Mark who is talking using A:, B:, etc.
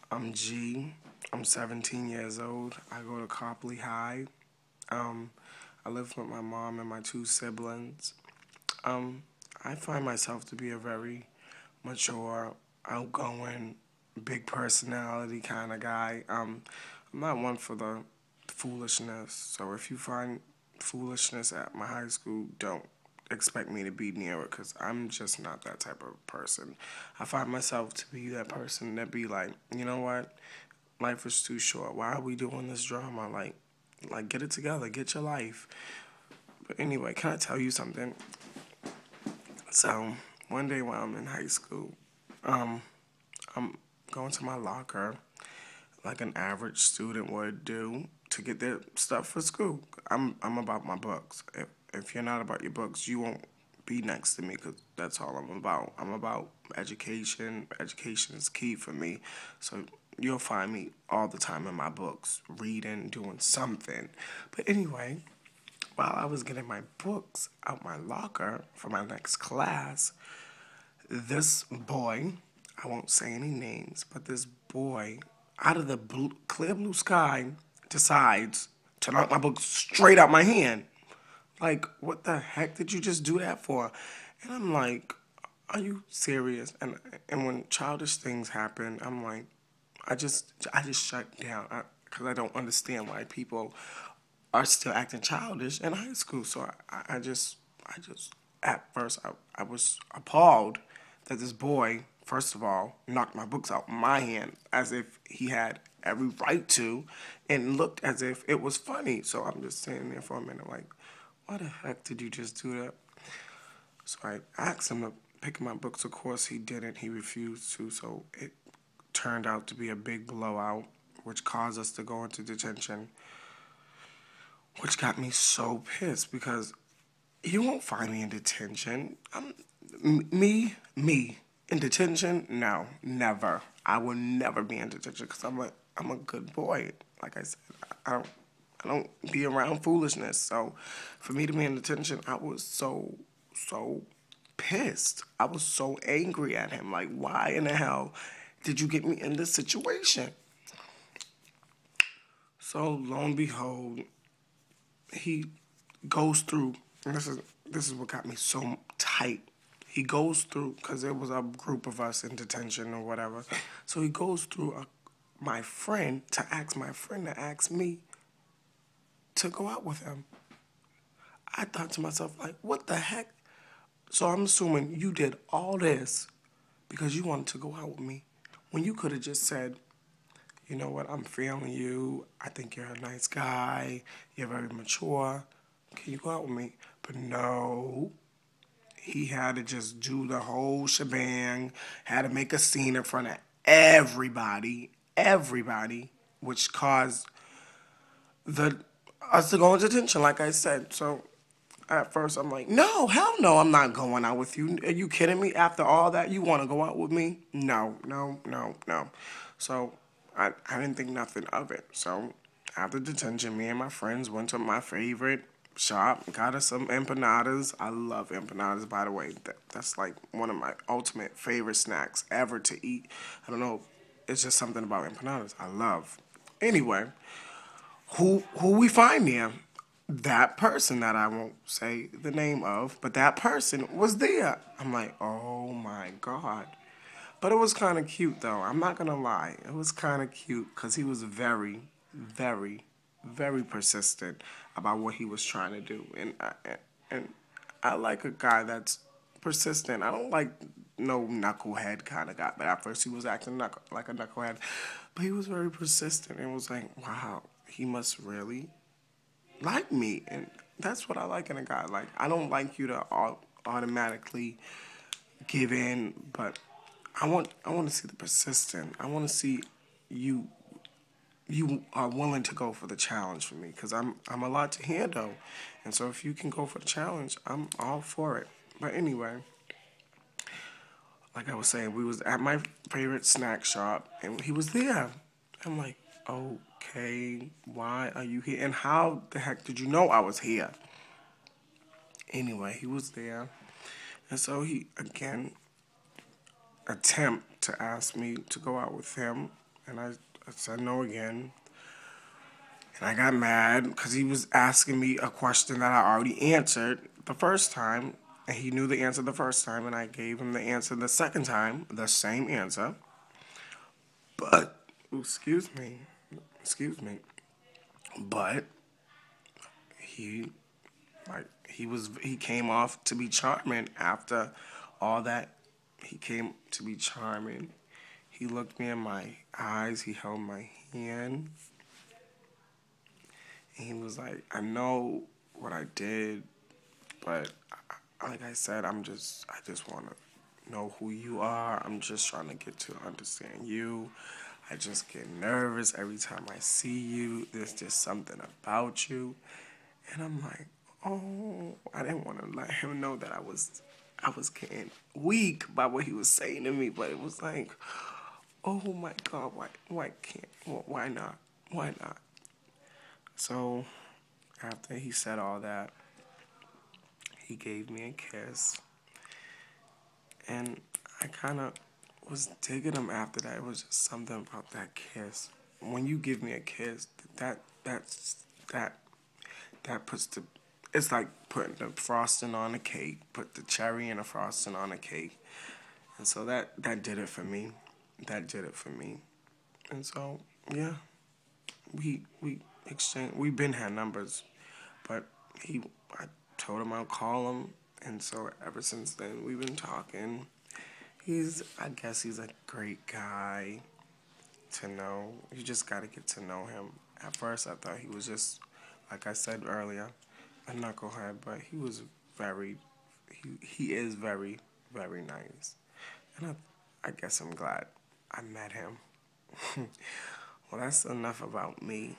A: I'm G. I'm 17 years old. I go to Copley High. Um, I live with my mom and my two siblings. Um, I find myself to be a very mature, outgoing, big personality kind of guy. I'm not one for the foolishness. So if you find foolishness at my high school, don't expect me to be near it because I'm just not that type of person. I find myself to be that person that be like, you know what? Life is too short. Why are we doing this drama? Like get it together. Get your life. But anyway, can I tell you something? So one day while I'm in high school, um, I'm going to my locker like an average student would do to get their stuff for school. I'm about my books. If you're not about your books, you won't be next to me because that's all I'm about. I'm about education. Education is key for me. So you'll find me all the time in my books, reading, doing something. But anyway, while I was getting my books out my locker for my next class, this boy, I won't say any names, but this boy, out of the clear blue sky, decides to knock my book straight out my hand. Like, what the heck did you just do that for? And I'm like, are you serious? And when childish things happen, I'm like, I just shut down because I don't understand why people are still acting childish in high school. So I just at first I was appalled that this boy, first of all, knocked my books out my hand as if he had every right to, and looked as if it was funny. So I'm just sitting there for a minute, like, why the heck did you just do that? So I asked him to pick my books. Of course, he didn't. He refused to. So it turned out to be a big blowout, which caused us to go into detention, which got me so pissed because you won't find me in detention. Me in detention? No, never. I will never be in detention because I'm a good boy. Like I said, I don't I don't be around foolishness. So for me to be in detention, I was so pissed. I was so angry at him. Like, why in the hell did you get me in this situation? So lo and behold, he goes through. And this is what got me so tight. He goes through because there was a group of us in detention or whatever. So he goes through my friend to ask my friend to ask me to go out with him. I thought to myself, like, what the heck? So I'm assuming you did all this because you wanted to go out with me when you could have just said, you know what, I'm feeling you. I think you're a nice guy. You're very mature. Can you go out with me? But no, he had to just do the whole shebang, had to make a scene in front of everybody, which caused the us to go into detention, like I said. So at first I'm like, no, hell no, I'm not going out with you. Are you kidding me? After all that, you want to go out with me? No, no, no, no. So I didn't think nothing of it. So after detention, me and my friends went to my favorite shop, got us some empanadas. I love empanadas, by the way. That's like one of my ultimate favorite snacks ever to eat. I don't know, it's just something about empanadas I love. Anyway, who we find there? That person that I won't say the name of, but that person was there. I'm like, oh my God. But it was kind of cute though. I'm not gonna lie. It was kind of cute because he was very, very persistent about what he was trying to do, and I like a guy that's persistent. I don't like no knucklehead kind of guy. But at first he was acting like a knucklehead, but he was very persistent and was like, wow, he must really like me, and that's what I like in a guy. Like, I don't like you to automatically give in, but I want to see the persistent. I want to see you you are willing to go for the challenge for me because I'm a lot to handle, and so if you can go for the challenge, I'm all for it. But anyway, like I was saying, we was at my favorite snack shop, and he was there. I'm like, okay, why are you here? And how the heck did you know I was here? Anyway, he was there, and so he again attempt to ask me to go out with him, And I said no again. And I got mad because he was asking me a question that I already answered the first time. And he knew the answer the first time, and I gave him the answer the second time, the same answer. But, excuse me. But he, he came off to be charming after all that. He came to be charming. He looked me in my eyes. He held my hand. And he was like, I know what I did, but like I said, I just want to know who you are. I'm just trying to get to understand you. I just get nervous every time I see you. There's just something about you. And I'm like, oh, I didn't want to let him know that I was getting weak by what he was saying to me, but it was like, oh my God, why not? Why not? So after he said all that, he gave me a kiss, and I kind of was digging him after that. It was just something about that kiss. When you give me a kiss, that puts the, it's like putting the frosting on a cake, put the cherry and the frosting on a cake. And so that did it for me. That did it for me. And so, yeah, we exchanged, we been had numbers, but I told him I'd call him. And so ever since then, we've been talking. I guess he's a great guy to know. You just got to get to know him. At first, I thought he was just, like I said earlier, a knucklehead, but he was he is very, very nice. And I guess I'm glad I met him. Well, that's enough about me.